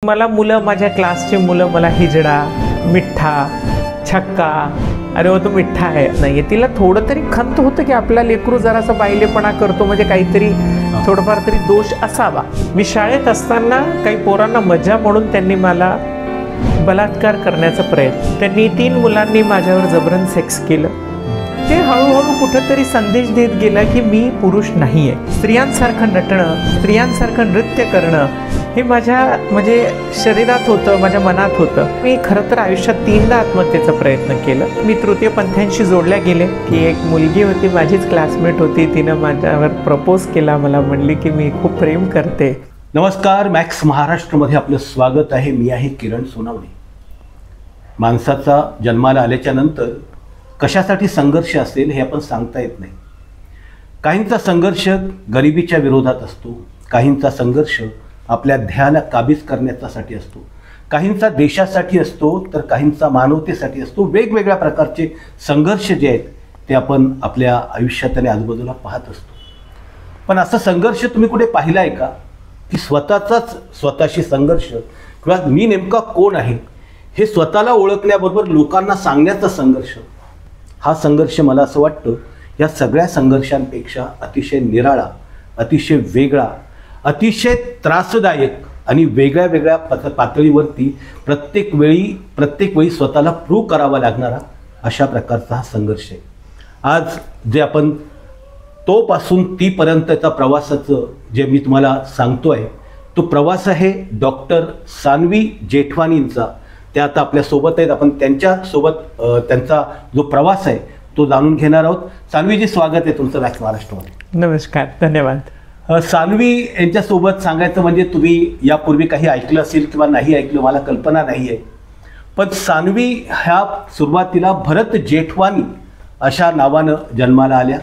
मला मुलं, माझ्या क्लासचे मुलं मला हिजडा, मिठ्ठा, छक्का, अरे हो तो मिठ्ठा आहे नाही, तिला थोडं तरी खंत होतं की आपला लेकरू जरासा बायलेपणा करतो, म्हणजे काहीतरी थोडंफार तरी दोष असावा. मी शाळेत असताना काही पोरांना मजा म्हणून त्यांनी मला बलात्कार करण्याचा प्रयत्न, त्यांनी 3 मुलांनी माझ्यावर जबरन सेक्स केलं. ते हळूहळू कुठंतरी संदेश देत गेला की मी पुरुष नाही आहे. स्त्रियांसारखं नटणं, स्त्रियांसारखं नृत्य करणं हे माझ्या म्हणजे शरीरात होतं, माझ्या मनात होतं. मी खरं तर आयुष्यात 3दा आत्महत्येचा प्रयत्न केला. मी तृतीयपंथीयांशी जोडल्या गेले की एक मुलगी होती, माझीच क्लासमेट होती, तिनं माझ्यावर प्रपोज केला, मला म्हणली की मी खूप प्रेम करते. नमस्कार, मॅक्स महाराष्ट्रमध्ये आपलं स्वागत आहे. मी आहे किरण सोनावणे. माणसाचा जन्माला आल्याच्या नंतर कशासाठी संघर्ष असेल हे आपण सांगता येत नाही. काहींचा संघर्ष गरिबीच्या विरोधात असतो, काहींचा संघर्ष आपल्या ध्येयाला काबीज करण्यासाठी असतो, काहींचा देशासाठी असतो, तर काहींचा मानवतेसाठी असतो. वेगवेगळ्या प्रकारचे संघर्ष जे आहेत ते आपण आपल्या आयुष्यात आणि आजूबाजूला पाहत असतो. पण असा संघर्ष तुम्ही कुठे पाहिला आहे का की स्वतःशी संघर्ष किंवा मी नेमका कोण आहे हे स्वतःला ओळखण्याबरोबर लोकांना सांगण्याचा संघर्ष, हा संघर्ष मला असं वाटतं या सगळ्या संघर्षांपेक्षा अतिशय निराळा, अतिशय वेगळा, अतिशय त्रासदायक आणि वेगळ्या वेगळ्या पातळीवरती प्रत्येक वेळी स्वतःला प्रूव्ह करावा लागणारा अशा प्रकारचा हा संघर्ष आहे. आज जे आपण तोपासून तीपर्यंतचा प्रवासाचं जे मी तुम्हाला सांगतो आहे तो प्रवास आहे डॉक्टर सान्वी जेठवानींचा. त्या आता आपल्यासोबत आहेत. आपण त्यांच्यासोबत त्यांचा जो प्रवास आहे तो जाणून घेणार आहोत. सान्वीजी, स्वागत आहे तुमचं मॅक्स महाराष्ट्रमध्ये. नमस्कार, धन्यवाद. सान्वी यांच्यासोबत सांगायचं म्हणजे तुम्ही यापूर्वी काही ऐकलं असेल किंवा नाही ऐकलं मला कल्पना नाही आहे, पण सान्वी ह्या सुरुवातीला भरत जेठवानी अशा नावानं जन्माला आल्या.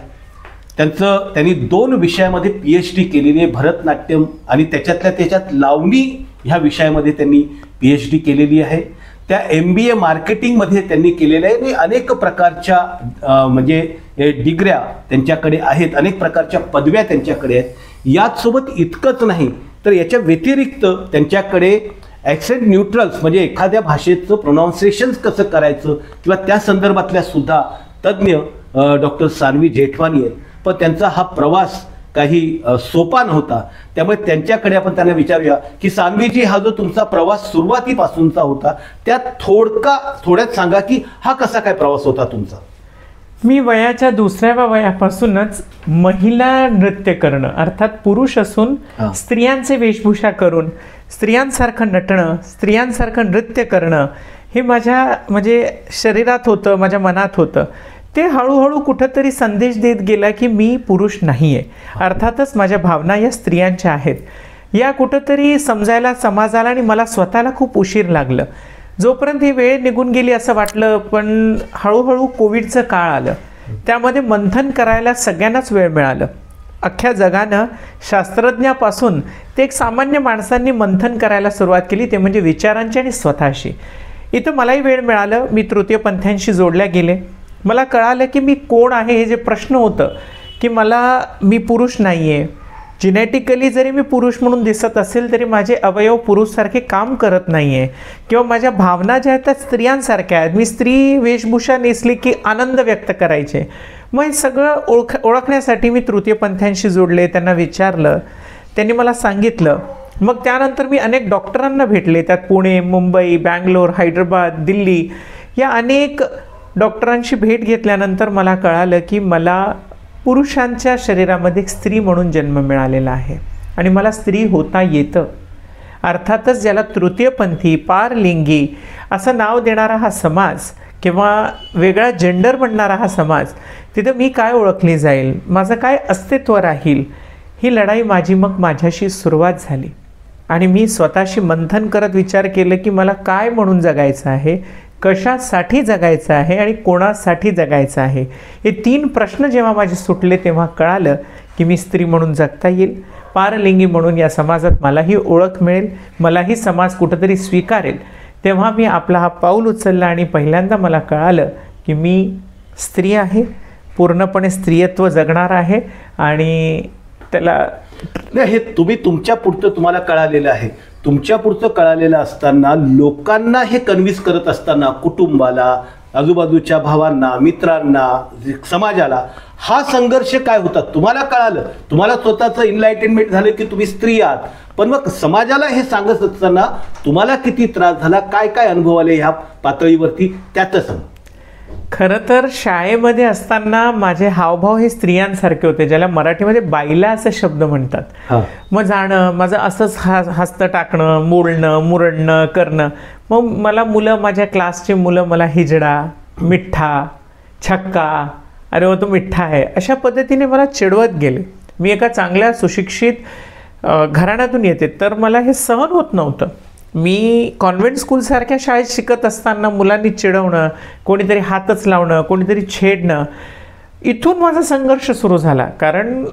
त्यांनी 2 विषयामध्ये PhD केलेली आहे, भरतनाट्यम आणि त्याच्यात लावणी ह्या विषयामध्ये त्यांनी PhD केलेली आहे. त्या MBA मार्केटिंगमध्ये त्यांनी केलेलं आहे. आणि अनेक प्रकारच्या म्हणजे डिग्र्या त्यांच्याकडे आहेत, अनेक प्रकारच्या पदव्या त्यांच्याकडे आहेत. याचसोबत इतकंच नाही तर याच्या व्यतिरिक्त त्यांच्याकडे ॲक्सेंट न्यूट्रल्स म्हणजे एखाद्या भाषेचं प्रोनाऊन्सिएशन कसं करायचं किंवा त्या संदर्भातल्या सुद्धा तज्ज्ञ डॉक्टर सान्वी जेठवानी आहेत. पण त्यांचा हा प्रवास काही सोपा नव्हता. त्यामुळे त्यांच्याकडे आपण त्यांना विचारूया की सान्वीजी, हा जो तुमचा प्रवास सुरुवातीपासूनचा होता त्यात थोड्यात सांगा की हा कसा काय प्रवास होता तुमचा. मी वयाच्या 2व्या वयापासूनच महिला नृत्य करणं, अर्थात पुरुष असून स्त्रियांचे वेशभूषा करून स्त्रियांसारखं नटणं, स्त्रियांसारखं नृत्य करणं हे माझ्या म्हणजे शरीरात होतं, माझ्या मनात होतं. ते हळूहळू कुठंतरी संदेश देत गेला की मी पुरुष नाही आहे. अर्थातच माझ्या भावना या स्त्रियांच्या आहेत, या कुठंतरी समजायला समाजाला आणि मला स्वतःला खूप उशीर लागलं. जोपर्यंत ही वेळ निघून गेली असं वाटलं, पण हळूहळू कोविडचं काळ आलं. त्यामध्ये मंथन करायला सगळ्यांनाच वेळ मिळालं. अख्ख्या जगानं शास्त्रज्ञापासून ते एक सामान्य माणसांनी मंथन करायला सुरुवात केली, ते म्हणजे विचारांची आणि स्वतःशी. इथं मलाही वेळ मिळालं. मी तृतीयपंथीयांशी जोडल्या गेले. मला कळालं की मी कोण आहे हे जे प्रश्न होतं की मी पुरुष नाही आहे. जिनेटिकली जरी मी पुरुष म्हणून दिसत असेल तरी माझे अवयव पुरुषसारखे काम करत नाही आहे, किंवा माझ्या भावना ज्या आहेत त्या स्त्रियांसारख्या आहेत. मी स्त्री वेशभूषा नेसली की आनंद व्यक्त करायचे. मग हे सगळं ओळखण्यासाठी मी तृतीयपंथीयांशी जोडले, त्यांना विचारलं, त्यांनी मला सांगितलं. मग त्यानंतर मी अनेक डॉक्टरांना भेटले, त्यात पुणे, मुंबई, बँगलोर, हैदराबाद, दिल्ली या अनेक डॉक्टरांशी भेट घेतल्यानंतर मला कळालं की मला पुरुषांच्या शरीरामध्ये एक स्त्री म्हणून जन्म मिळालेला आहे आणि मला स्त्री होता येतं. अर्थातच ज्याला तृतीयपंथी, पारलिंगी असं नाव देणारा हा समाज किंवा वेगळा जेंडर म्हणणारा हा समाज, तिथं मी काय ओळखली जाईल, माझं काय अस्तित्व राहील, ही लढाई मग माझ्याशी सुरुवात झाली. आणि मी स्वतःशी मंथन करत विचार केलं की मला काय म्हणून जगायचं आहे, कशासाठी जगायचं आहे आणि कोणासाठी जगायचं आहे. हे 3 प्रश्न जेव्हा माझे सुटले तेव्हा कळालं की मी स्त्री म्हणून जगता येईल, पारलिंगी म्हणून या समाजात मलाही ओळख मिळेल, मलाही समाज कुठंतरी स्वीकारेल. तेव्हा मी आपला हा पाऊल उचलला आणि पहिल्यांदा मला कळालं की मी स्त्री आहे, पूर्णपणे स्त्रियत्व जगणार आहे. आणि त्याला हे तुम्ही तुमच्या पुढचं तुम्हाला कळालेलं आहे. तुमच्या पुढचं कळालेलं असताना, लोकांना हे कन्व्हिन्स करत असताना, कुटुंबाला, आजूबाजूच्या भावांना, मित्रांना, समाजाला, हा संघर्ष काय होता? तुम्हाला कळालं, तुम्हाला स्वतःचं इनलाइटनमेंट झालं की तुम्ही स्त्री आहात, पण मग समाजाला हे सांगत असताना तुम्हाला किती त्रास झाला, काय काय अनुभव आले ह्या पातळीवरती, त्याचं सांग. खरं तर शाळेमध्ये असताना माझे हावभाव हे स्त्रियांसारखे होते, ज्याला मराठीमध्ये बाईला असे शब्द म्हणतात. मग जाणं, माझं असंच हस्त टाकणं, बोलणं, मुरडणं करणं. मग मला मुलं, माझ्या क्लासचे मुलं मला हिजडा, मिठ्ठा, छक्का, अरे वो तो मिठ्ठा आहे, अशा पद्धतीने मला चिडवत गेले. मी एका चांगल्या सुशिक्षित घराण्यातून येते, तर मला हे सहन होत नव्हतं. मी कॉन्व्हेंट स्कूलसारख्या शाळेत शिकत असताना मुलांनी चिडवणं, कोणीतरी हातच लावणं, कोणीतरी छेडणं, इथून माझा संघर्ष सुरू झाला. कारण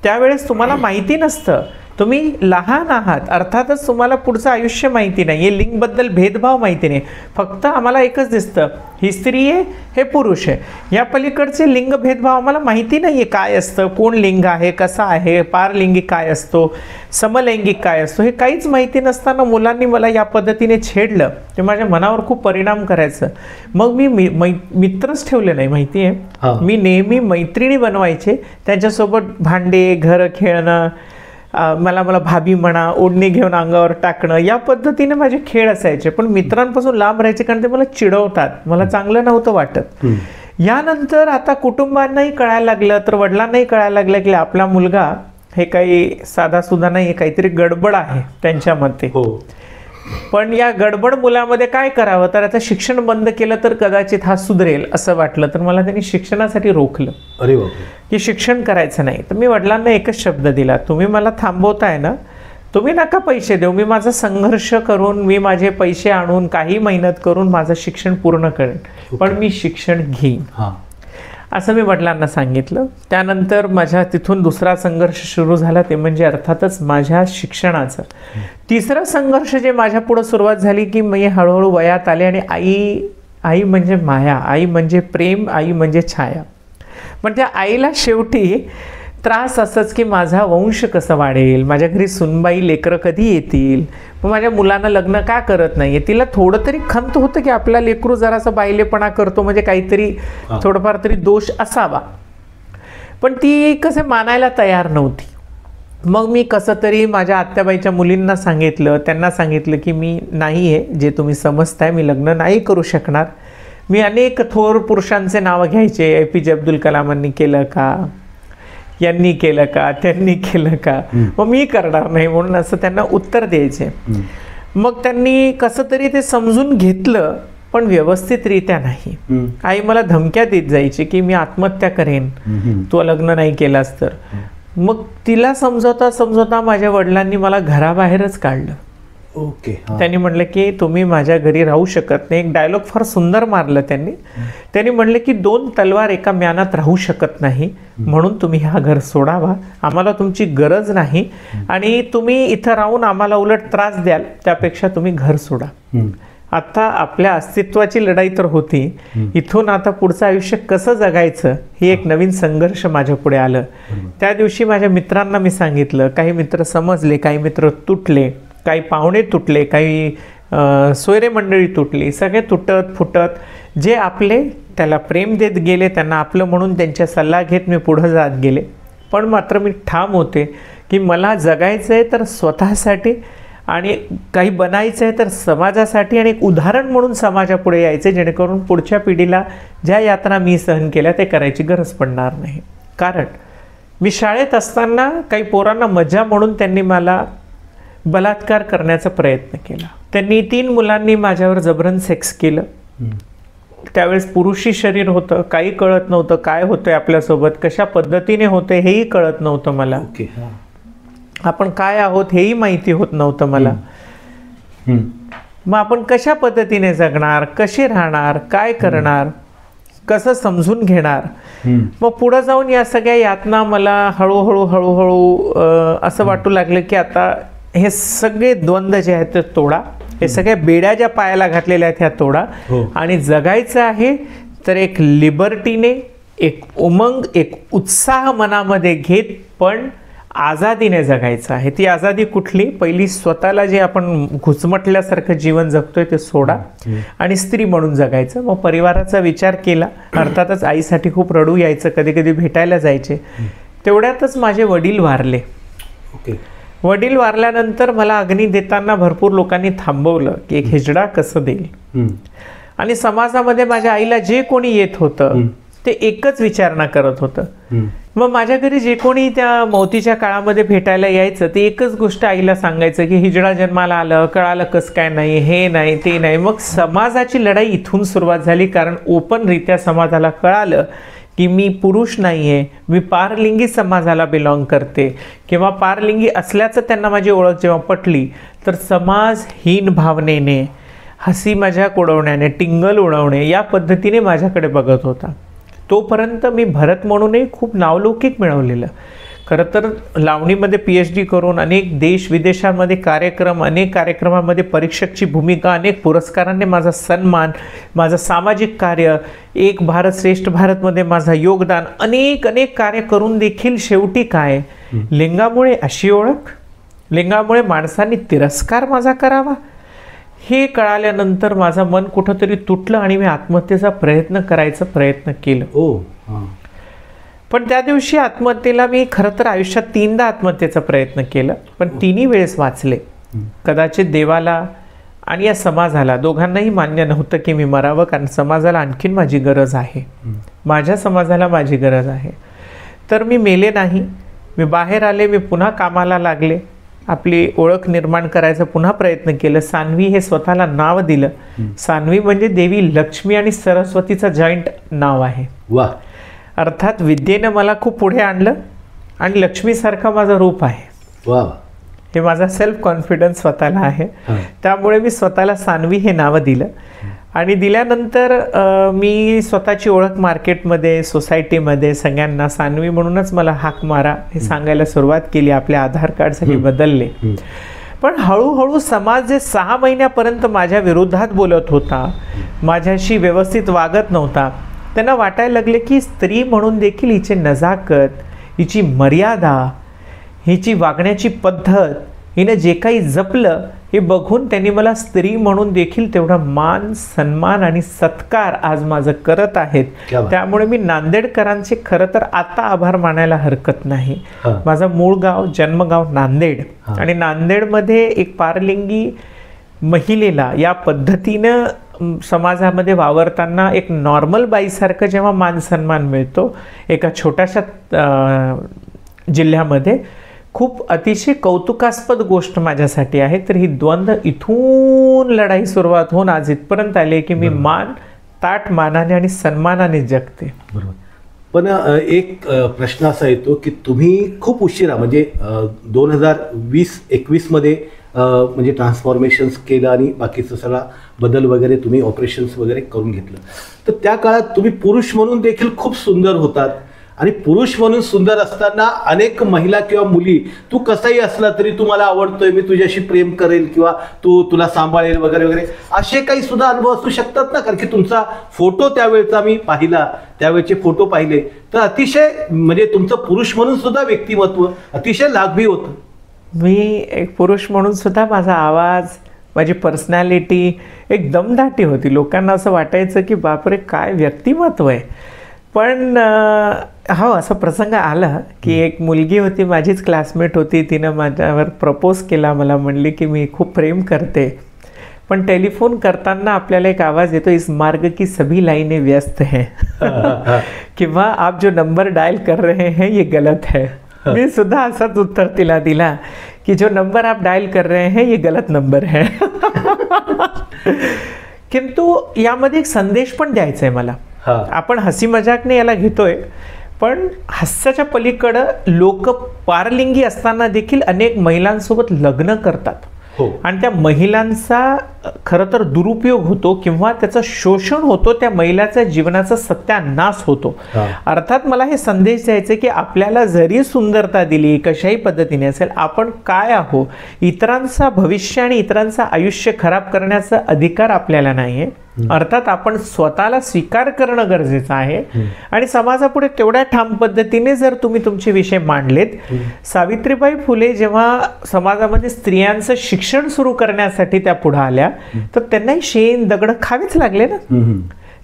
त्यावेळेस तुम्हाला माहिती नसतं, तुम्ही लहान आहात, अर्थातच तुम्हाला पुढचं आयुष्य माहिती नाही, हे लिंगबद्दल भेदभाव माहिती नाही. फक्त आम्हाला एकच दिसतं, ही स्त्री आहे, हे पुरुष आहे. या पलीकडचे लिंग भेदभाव आम्हाला माहिती नाही आहे काय असतं, कोण लिंग आहे, कसा आहे, पारलिंगिक काय असतो, समलैंगिक काय असतो, हे काहीच माहिती नसताना मुलांनी मला या पद्धतीने छेडलं, ते माझ्या मनावर खूप परिणाम करायचं. मग मी मित्रच ठेवले नाही, माहिती आहे. मी नेहमी मैत्रिणी बनवायचे, त्यांच्यासोबत भांडे, घर खेळणं, मला भाभी म्हणा, ओढणी घेऊन अंगावर टाकणं, या पद्धतीने माझे खेळ असायचे. पण मित्रांपासून लांब राहायचे, कारण ते मला चिडवतात, मला चांगलं नव्हतं वाटत. यानंतर आता कुटुंबांनाही कळायला लागलं, तर वडिलांनाही कळायला लागलं की आपला मुलगा हे काही साधासुद्धा नाही, काहीतरी गडबड आहे त्यांच्या मते. पण या गडबड मुलामध्ये काय करावं, तर आता शिक्षण बंद केलं तर कदाचित हा सुधरेल असं वाटलं, तर मला त्यांनी शिक्षणासाठी रोखलं. अरे बापरे. की शिक्षण करायचं नाही. तर मी वडिलांना एकच शब्द दिला, तुम्ही मला थांबवताय ना, तुम्ही नका पैसे देऊ, मी माझा संघर्ष करून, मी माझे पैसे आणून, काही मेहनत करून माझं शिक्षण पूर्ण करेन, पण मी शिक्षण घेईन, असं मी वडिलांना सांगितलं. त्यानंतर माझ्या तिथून दुसरा संघर्ष सुरू झाला, ते म्हणजे अर्थातच माझ्या शिक्षणाचं. तिसरा संघर्ष जे माझ्या पुढं सुरुवात झाली की मी हळूहळू वयात आले, आणि आई म्हणजे माया, आई म्हणजे प्रेम, आई म्हणजे छाया. पण त्या आईला शेवटी त्रास असंच की माझा वंश कसं वाढेल, माझ्या घरी सुनबाई लेकरं कधी येतील, मग माझ्या मुलांना लग्न का करत नाही. तिला थोडं तरी खंत होतं की आपला लेकरू जरासा बायलेपणा करतो, म्हणजे काहीतरी थोडंफार तरी दोष असावा. पण ती कसं मानायला तयार नव्हती. मग मी कसं तरी माझ्या आत्याबाईच्या मुलींना सांगितलं, त्यांना सांगितलं की मी नाही आहे, जे तुम्ही समजताय, मी लग्न नाही करू शकणार. मी अनेक थोर पुरुषांचे नावं घ्यायचे, APJ अब्दुल कलामांनी केलं का, यांनी केलं का, त्यांनी केलं का, मग मी करणार नाही म्हणून असं त्यांना उत्तर द्यायचे. मग त्यांनी कसं तरी ते समजून घेतलं, पण व्यवस्थितरित्या नाही. आई मला धमक्या देत जायची की मी आत्महत्या करेन तू लग्न नाही केलास तर. मग तिला समजवता माझ्या वडिलांनी मला घराबाहेरच काढलं. त्यांनी म्हटलं की तुम्ही माझ्या घरी राहू शकत नाही. एक डायलॉग फार सुंदर मारलं त्यांनी म्हटलं की 2 तलवार एका म्यानात राहू शकत नाही, म्हणून तुम्ही हा घर सोडावा, आम्हाला तुमची गरज नाही, आणि तुम्ही इथं राहून आम्हाला उलट त्रास द्याल, त्यापेक्षा तुम्ही घर सोडा. आता आपल्या अस्तित्वाची लढाई तर होती, इथून आता पुढचं आयुष्य कसं जगायचं ही एक नवीन संघर्ष माझ्या पुढे आलं. त्या दिवशी माझ्या मित्रांना मी सांगितलं, काही मित्र समजले, काही मित्र तुटले, काही पाहुणे तुटले, काही सोयरे मंडळी तुटली, सगळे तुटत फुटत जे आपले त्याला प्रेम देत गेले, त्यांना आपलं म्हणून त्यांच्या सल्ला घेत मी पुढं जात गेले. पण मात्र मी ठाम होते की मला जगायचं आहे तर स्वतःसाठी, आणि काही बनायचं आहे तर समाजासाठी, आणि एक उदाहरण म्हणून समाजापुढे यायचं, जेणेकरून पुढच्या पिढीला ज्या यातना मी सहन केल्या ते करायची गरज पडणार नाही. कारण मी शाळेत असताना काही पोरांना मजा म्हणून त्यांनी मला बलात्कार करण्याचा प्रयत्न केला. त्यांनी 3 मुलांनी माझ्यावर जबरन सेक्स केलं. त्यावेळेस पुरुषी शरीर होतं, काही कळत नव्हतं, काय होतंय आपल्यासोबत, कशा पद्धतीने होते हेही कळत नव्हतं मला. आपण काय आहोत हेही माहिती होत नव्हतं मला. मग आपण कशा पद्धतीने जगणार, कसे राहणार, काय करणार, कसं समजून घेणार. मग पुढे जाऊन या सगळ्या यातना मला हळूहळू असं वाटू लागलं की आता हे सगळे द्वंद्व जे आहेत ते तोडा, हे सगळ्या बेड्या ज्या पायाला घातलेल्या आहेत ह्या तोडा, आणि जगायचं आहे तर एक लिबर्टीने, एक उमंग, एक उत्साह मनामध्ये घेत, पण आझादीने जगायचं आहे. ती आझादी कुठली? पहिली स्वतःला जे आपण घुसमटल्यासारखं जीवन जगतोय ते सोडा आणि स्त्री म्हणून जगायचं. मग परिवाराचा विचार केला. अर्थातच आईसाठी खूप रडू यायचं, कधी कधी भेटायला जायचे. तेवढ्यातच माझे वडील वारले. वडील वारल्यानंतर मला अग्नी देताना भरपूर लोकांनी थांबवलं की एक हिजडा कसं देईल. आणि समाजामध्ये माझ्या आईला जे कोणी येत होतं ते एकच विचारणा करत होतं. मग माझ्या घरी जे कोणी त्या मौतीच्या काळामध्ये भेटायला यायचं ते एकच गोष्ट आईला सांगायचं की हिजडा जन्माला आलं, कळालं कसं काय नाही, हे नाही ते नाही. मग समाजाची लढाई इथून सुरुवात झाली. कारण ओपनरित्या समाजाला कळालं की मी पुरुष नाही आहे, मी पारलिंगी समाजाला बिलॉंग करते किंवा पारलिंगी असल्याचं त्यांना माझी ओळख जेव्हा पटली तर समाज हीन भावनेने, हसी मजाक उडवण्याने, टिंगल उडवणे या पद्धतीने माझ्याकडे बघत होता. तोपर्यंत मी भरत म्हणूनही खूप नावलौकिक मिळवलेलं. खरं तर लावणीमध्ये PhD करून अनेक देश विदेशांमध्ये कार्यक्रम, अनेक कार्यक्रमामध्ये परीक्षकची भूमिका, अनेक पुरस्कारांनी माझा सन्मान, माझं सामाजिक कार्य, एक भारत श्रेष्ठ भारतमध्ये माझं योगदान, अनेक अनेक कार्य करून देखील शेवटी काय, लिंगामुळे अशी ओळख, लिंगामुळे माणसांनी तिरस्कार माझा करावा, हे कळाल्यानंतर माझं मन कुठंतरी तुटलं आणि मी आत्महत्येचा प्रयत्न केलं. पण त्या दिवशी आत्महत्येला मी खरं तर आयुष्यात 3दा आत्महत्येचा प्रयत्न केला, पण तिन्ही वेळेस वाचले. कदाचित देवाला आणि या समाजाला दोघांनाही मान्य नव्हतं की मी मरावं, कारण समाजाला आणखीन माझी गरज आहे, माझ्या समाजाला माझी गरज आहे. तर मी मेले नाही, मी बाहेर आले, मी पुन्हा कामाला लागले, आपली ओळख निर्माण करायचा पुन्हा प्रयत्न केलं. सान्वी हे स्वतःला नाव दिलं. सान्वी म्हणजे देवी लक्ष्मी आणि सरस्वतीचं जॉईंट नाव आहे. वा. अर्थात विद्येनं मला खूप पुढे आणलं आणि लक्ष्मीसारखं माझं रूप आहे. वा. हे माझा सेल्फ कॉन्फिडन्स स्वतःला आहे. त्यामुळे मी स्वतःला सान्वी हे नाव दिलं. आणि दिल्यानंतर मी स्वतःची ओळख मार्केटमध्ये, सोसायटीमध्ये सगळ्यांना सान्वी म्हणूनच मला हाक मारा हे सांगायला सुरुवात केली. आपल्या आधार कार्डसाठी बदलले. पण हळूहळू समाज जे 6 महिन्यापर्यंत माझ्या विरोधात बोलत होता, माझ्याशी व्यवस्थित वागत नव्हता, त्यांना वाटायला लागले की स्त्री म्हणून देखील हिची नजाकत, हिची मर्यादा, हिची वागण्याची पद्धत, हिनं जे काही जपलं हे बघून त्यांनी मला स्त्री म्हणून देखील तेवढा मान, सन्मान आणि सत्कार आज माझं करत आहेत. त्यामुळे मी नांदेडकरांचे खरं तर आता आभार मानायला हरकत नाही. माझं मूळ गाव, जन्मगाव नांदेड, आणि नांदेडमध्ये एक पारलिंगी महिलेला या पद्धतीनं समाजामध्ये वावरताना एक नॉर्मल बाईसारखं जेव्हा मान सन्मान मिळतो एका छोट्याशा जिल्ह्यामध्ये, खूप अतिशय कौतुकास्पद गोष्ट माझ्यासाठी आहे. तर ही द्वंद्व इथून लढाई सुरुवात होऊन आज इथपर्यंत आले की मी मान, ताट मानाने आणि सन्मानाने जगते. बरोबर. पण एक प्रश्न असा येतो की तुम्ही खूप उशिरा म्हणजे 2020-21 मध्ये म्हणजे ट्रान्सफॉर्मेशन्स केलं आणि बाकीचं सगळा बदल वगैरे तुम्ही ऑपरेशन्स वगैरे करून घेतलं. तर त्या काळात तुम्ही पुरुष म्हणून देखील खूप सुंदर होतात आणि पुरुष म्हणून सुंदर असताना अनेक महिला किंवा मुली, तू कसाही असला तरी तू मला आवडतोय, मी तुझ्याशी प्रेम करेल किंवा तुला सांभाळेल वगैरे वगैरे, असे काही सुद्धा अनुभव असू शकतात ना. कारण की तुमचा फोटो त्यावेळेचा मी पाहिला, त्यावेळेचे फोटो पाहिले तर अतिशय म्हणजे तुमचं पुरुष म्हणून सुद्धा व्यक्तिमत्व अतिशय लाघवी होतं. मी एक पुरुष म्हणून सुद्धा माझा आवाज, माझी पर्सनॅलिटी एक दमदाटी होती. लोकांना असं वाटायचं की बापरे काय व्यक्तिमत्व आहे. पण हो, असा प्रसंग आला की एक मुलगी होती, माझीच क्लासमेट होती, तिनं माझ्यावर प्रपोज केला. मला म्हणली की मी खूप प्रेम करते, पण टेलिफोन करताना आपल्याला एक आवाज येतो, इस मार्ग की सभी लाइनें व्यस्त हैं किंवा आप जो नंबर डायल कर रहे हैं ये गलत है. मी सुद्धा असाच उत्तर तिला दिला की जो नंबर आप डायल कर रहे हैं ये गलत नंबर है. किंतु यामध्ये एक संदेश पण द्यायचा आहे मला. आपण हसी मजाकने याला घेतोय, पण हास्याच्या पलीकडं लोक पारलिंगी असताना देखील अनेक महिलांसोबत लग्न करतात. आणि त्या महिलांचा खरं तर दुरुपयोग होतो किंवा त्याचं शोषण होतो, त्या महिलाच्या जीवनाचा सत्यानाश होतो. अर्थात मला हे संदेश द्यायचे की आपल्याला जरी सुंदरता दिली कशाही पद्धतीने असेल, आपण काय आहो, इतरांचा भविष्य आणि इतरांचं आयुष्य खराब करण्याचा अधिकार आपल्याला नाही आहे. अर्थात आपण स्वतःला स्वीकार करणं गरजेचं आहे आणि समाजापुढे तेवढ्या ठाम पद्धतीने जर तुम्ही तुमचे विषय मांडलेत. सावित्रीबाई फुले जेव्हा समाजामध्ये स्त्रियांचं शिक्षण सुरू करण्यासाठी त्या पुढे आल्या तर त्यांनाही शेण दगड खावेच लागले ना.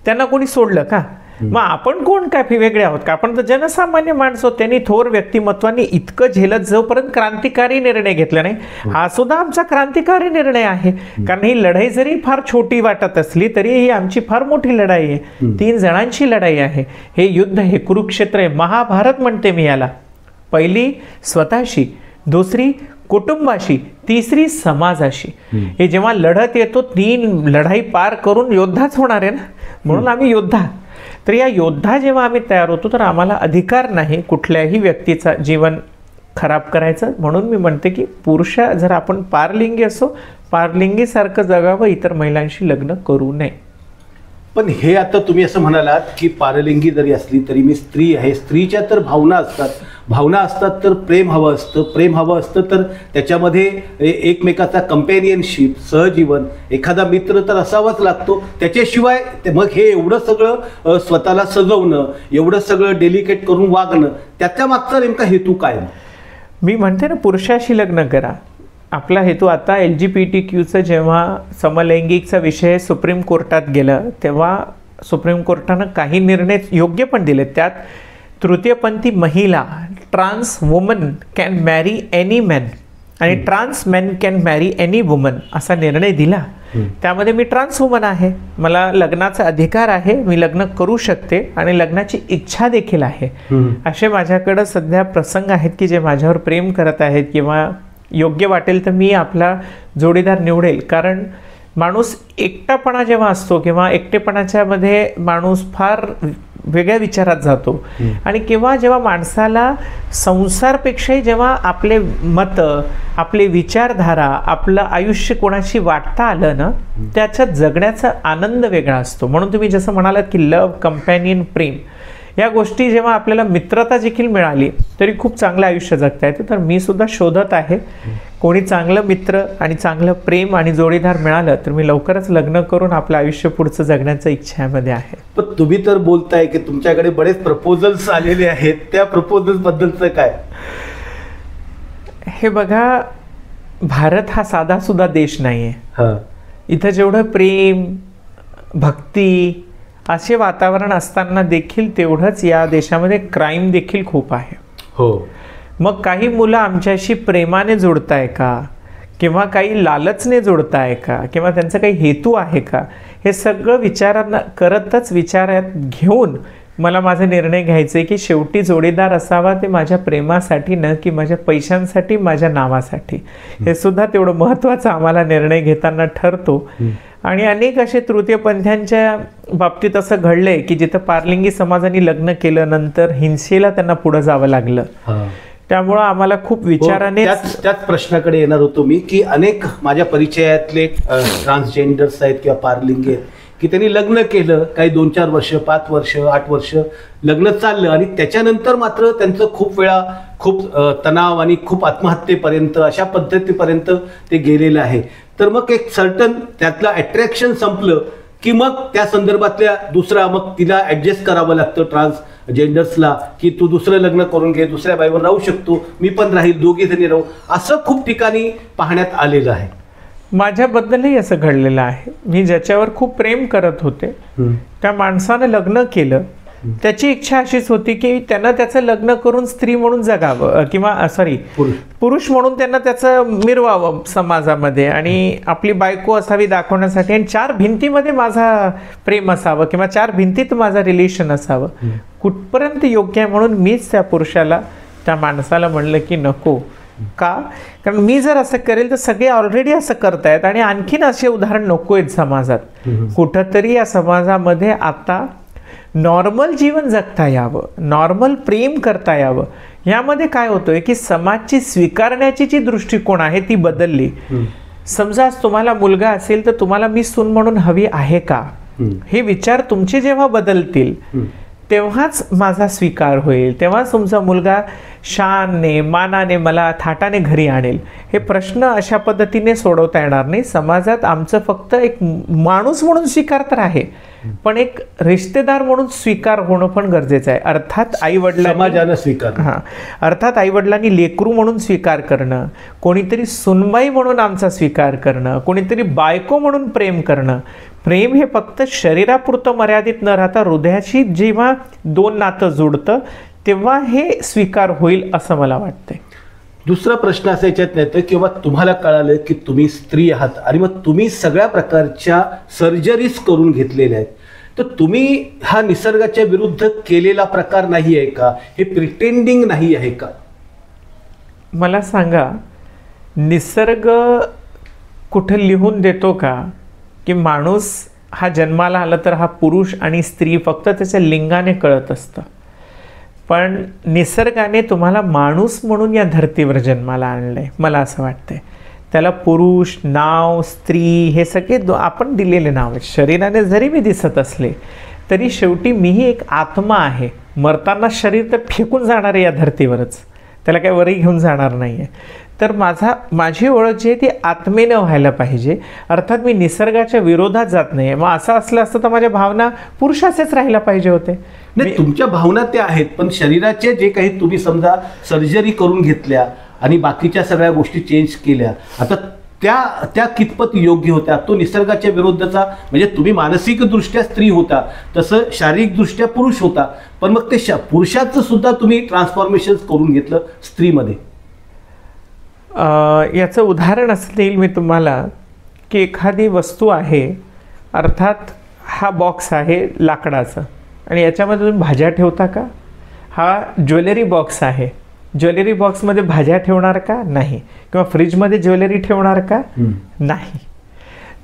त्यांना कोणी सोडलं का? मग आपण कोण काय वेगळे आहोत का? आपण तर जनसामान्य माणसं. त्यांनी थोर व्यक्तिमत्वाने इतकं झेलत जोपर्यंत क्रांतिकारी निर्णय घेतला नाही, हा सुद्धा आमचा क्रांतिकारी निर्णय आहे. कारण ही लढाई जरी फार छोटी वाटत असली तरी ही आमची फार मोठी लढाई आहे. 3 जणांची लढाई आहे. हे युद्ध, हे कुरुक्षेत्र आहे. महाभारत म्हणते मी याला. पहिली स्वतःशी, दुसरी कुटुंबाशी, तिसरी समाजाशी. हे जेव्हा लढत येतो 3 लढाई पार करून योद्धाच होणार आहे ना. म्हणून आम्ही योद्धा. तर या योद्धा जेव्हा आम्ही तयार होतो तर आम्हाला अधिकार नाही कुठल्याही व्यक्तीचा जीवन खराब करायचं. म्हणून मी म्हणते की पुरुष जर आपण पारलिंगी असो, पारलिंगीसारखं जगावं, इतर महिलांशी लग्न करू नये. पण हे आता तुम्ही असं म्हणालात की पारलिंगी जरी असली तरी मी स्त्री आहे. स्त्रीच्या तर भावना असतात. भावना असतात तर प्रेम हवं असतं. प्रेम हवं असतं तर त्याच्यामध्ये एकमेकाचा कंपॅनियनशिप, सहजीवन, एखादा मित्र तर असावाच लागतो. त्याच्याशिवाय मग हे एवढं सगळं स्वतःला सजवणं, एवढं सगळं डेलिकेट करून वागणं, त्याच्या मागचा नेमका हेतू काय? मी म्हणते ना, पुरुषाशी लग्न करा. आपला हेतू आता LGBTQचं जेव्हा समलैंगिकचा विषय सुप्रीम कोर्टात गेलं तेव्हा सुप्रीम कोर्टानं काही निर्णय योग्य पण दिले. त्यात तृतीयपंथी महिला, ट्रान्स वुमन कॅन मॅरी एनी मॅन आणि ट्रान्स मॅन कॅन मॅरी एनी वुमन असा निर्णय दिला. त्यामध्ये मी ट्रान्स वुमन आहे. मला लग्नाचा अधिकार आहे. मी लग्न करू शकते आणि लग्नाची इच्छा देखील आहे. असे माझ्याकडं सध्या प्रसंग आहेत की जे माझ्यावर प्रेम करत आहेत किंवा योग्य वाटेल तर मी आपला जोडीदार निवडेल. कारण माणूस एकटापणा जेव्हा असतो किंवा एकटेपणाच्या मध्ये माणूस फार वेगळ्या विचारात जातो आणि किंवा जेव्हा माणसाला संसारपेक्षाही जेव्हा आपले मतं, आपले विचारधारा, आपलं आयुष्य कोणाशी वाटता आलं ना, त्याच्यात जगण्याचा आनंद वेगळा असतो. म्हणून तुम्ही जसं म्हणालात की लव, कंपॅनियन, प्रेम या गोष्टी जेव्हा आपल्याला मित्रता देखील मिळाली तरी खूप चांगलं आयुष्य जगता येतं. तर मी सुद्धा शोधत आहे. कोणी चांगलं मित्र आणि चांगलं प्रेम आणि जोडीदार मिळालं तर मी लवकरच लग्न करून आपलं आयुष्य पुढचं जगण्याच्या इच्छामध्ये आहे. पण तुम्ही तर बोलताय की तुमच्याकडे बरेच प्रपोजल्स आलेले आहेत. त्या प्रपोजल्स बद्दलचं काय? हे बघा, भारत हा साधा सुद्धा देश नाहीये. इथं जेवढं प्रेम, भक्ती असे वातावरण असताना देखील तेवढंच या देशामध्ये क्राईम देखील खूप आहे. हो. मग काही मुलं आमच्याशी प्रेमाने जोडताय का किंवा काही लालचने जोडताय का किंवा त्यांचा काही हेतू आहे का, हे सगळं विचारात घेऊन मला माझा निर्णय घ्यायचा आहे की शेवटी जोडीदार असावा ते माझ्या प्रेमासाठी न की माझ्या पैशांसाठी, माझ्या नावासाठी. हे सुद्धा तेवढं महत्त्वाचं आम्हाला निर्णय घेताना ठरतो. आणि अनेक असे तृतीयपंथ्यांच्या बाबतीत असं घडलंय की जिथं पारलिंगी समाजाने लग्न केलं नंतर हिंसेला त्यांना पुढे जावं लागलं. त्यामुळं आम्हाला खूप विचाराने त्याच प्रश्नाकडे येणार होतो मी की अनेक माझ्या परिचयातले ट्रान्सजेंडर्स आहेत किंवा पारलिंगी आहेत की त्यांनी लग्न केलं, काही 2-4 वर्ष, 5 वर्ष, 8 वर्ष लग्न चाललं आणि त्याच्यानंतर मात्र त्यांचं खूप वेळा खूप तणाव आणि खूप आत्महत्येपर्यंत अशा पद्धतीपर्यंत ते गेलेलं आहे. तर मग एक सर्टन त्यातलं अट्रॅक्शन संपलं की मग त्या संदर्भातल्या दुसरा मग तिला ॲडजस्ट करावं लागतं ट्रान्सजेंडर्सला की तू दुसरं लग्न करून घे, दुसऱ्या बाईवर राहू शकतो, मी पण राहील, दोघी जणी राहू, असं खूप ठिकाणी पाहण्यात आलेलं आहे. माझ्याबद्दलही असं घडलेलं आहे. मी ज्याच्यावर खूप प्रेम करत होते त्या माणसानं लग्न केलं. त्याची इच्छा अशीच होती की त्यानं त्याचं लग्न करून स्त्री म्हणून जगावं किंवा पुरुष म्हणून त्यांना त्याचं मिरवावं समाजामध्ये आणि आपली बायको असावी दाखवण्यासाठी आणि 4 भिंतीमध्ये माझा प्रेम असावं किंवा 4 भिंतीत माझा रिलेशन असावं. कुठपर्यंत योग्य आहे म्हणून मीच त्या पुरुषाला, त्या माणसाला म्हणलं की नको. का? कारण मी जर असं करेल तर सगळे ऑलरेडी असं करतायत आणि आणखीन असे उदाहरण नको आहेत समाजात. कुठंतरी या समाजामध्ये आता नॉर्मल जीवन जगता यावं, नॉर्मल प्रेम करता यावं. यामध्ये काय होतंय की समाजची स्वीकारण्याची जी दृष्टिकोन आहे ती बदलली. समजा तुम्हाला मुलगा असेल तर तुम्हाला मी सून म्हणून हवी आहे का, हे विचार तुमचे जेव्हा बदलतील तेव्हाच माझा स्वीकार होईल, तेव्हाच तुमचा मुलगा शानने मानाने मला थाटाने घरी आणेल. हे प्रश्न अशा पद्धतीने सोडवता येणार नाही. समाजात आमचं फक्त एक माणूस म्हणून स्वीकार तर आहे, पण एक रिश्तेदार म्हणून स्वीकार होणं पण गरजेचं आहे. अर्थात समाजानं स्वीकार, अर्थात आईवडिलांनी लेकरू म्हणून स्वीकार करणं, कोणीतरी सुनबाई म्हणून आमचा स्वीकार करणं, कोणीतरी बायको म्हणून प्रेम करणं. प्रेम हे फक्त शरीरापुरतं मर्यादित न राहता हृदयाशी जेव्हा दोन नातं जुडतं तेव्हा हे स्वीकार होईल असं मला वाटतंय. दुसरा प्रश्न असा याच्यात येतो, किंवा तुम्हाला कळालं की तुम्ही स्त्री आहात आणि मग तुम्ही सगळ्या प्रकारच्या सर्जरीज करून घेतलेल्या आहेत, तर तुम्ही हा निसर्गाच्या विरुद्ध केलेला प्रकार नाही आहे का? हे प्रिटेंडिंग नाही आहे का? मला सांगा, निसर्ग कुठं लिहून देतो का की माणूस हा जन्माला आला तर हा पुरुष आणि स्त्री फक्त त्याच्या लिंगाने कळत असतं? पण निसर्गाने तुम्हाला माणूस म्हणून या धर्तीवर जन्माला आणलंय. मला असं वाटतंय त्याला पुरुष, नाव, स्त्री हे सगळे आपण दिलेले नाव आहेत. शरीराने जरी मी दिसत असले तरी शेवटी मीही एक आत्मा आहे. मरताना शरीर तर फेकून जाणार आहे या धर्तीवरच, त्याला काही वरही घेऊन जाणार नाही आहे. तर माझी ओळख जी आहे ती आत्मेनं व्हायला पाहिजे. अर्थात मी निसर्गाच्या विरोधात जात नाही. मग असं असलं असतं तर माझ्या भावना पुरुषाचेच राहायला पाहिजे होते. नाही, तुमच्या भावना त्या आहेत, पण शरीराचे जे काही तुम्ही समजा सर्जरी करून घेतल्या आणि बाकीच्या सगळ्या गोष्टी चेंज केल्या, आता त्या कितपत योग्य होत्या? तो निसर्गाच्या विरुद्धचा, म्हणजे तुम्ही मानसिकदृष्ट्या स्त्री होता तसं शारीरिकदृष्ट्या पुरुष होता, पण मग ते पुरुषाचं सुद्धा तुम्ही ट्रान्सफॉर्मेशन करून घेतलं स्त्रीमध्ये. याचं उदाहरण असं देईल मी तुम्हाला की एखादी वस्तू आहे, अर्थात हा बॉक्स आहे लाकडाचा आणि याच्यामध्ये तुम्ही भाज्या ठेवता का? हा ज्वेलरी बॉक्स आहे, ज्वेलरी बॉक्समध्ये भाज्या ठेवणार का? नाही. किंवा फ्रीजमध्ये ज्वेलरी ठेवणार का? नाही.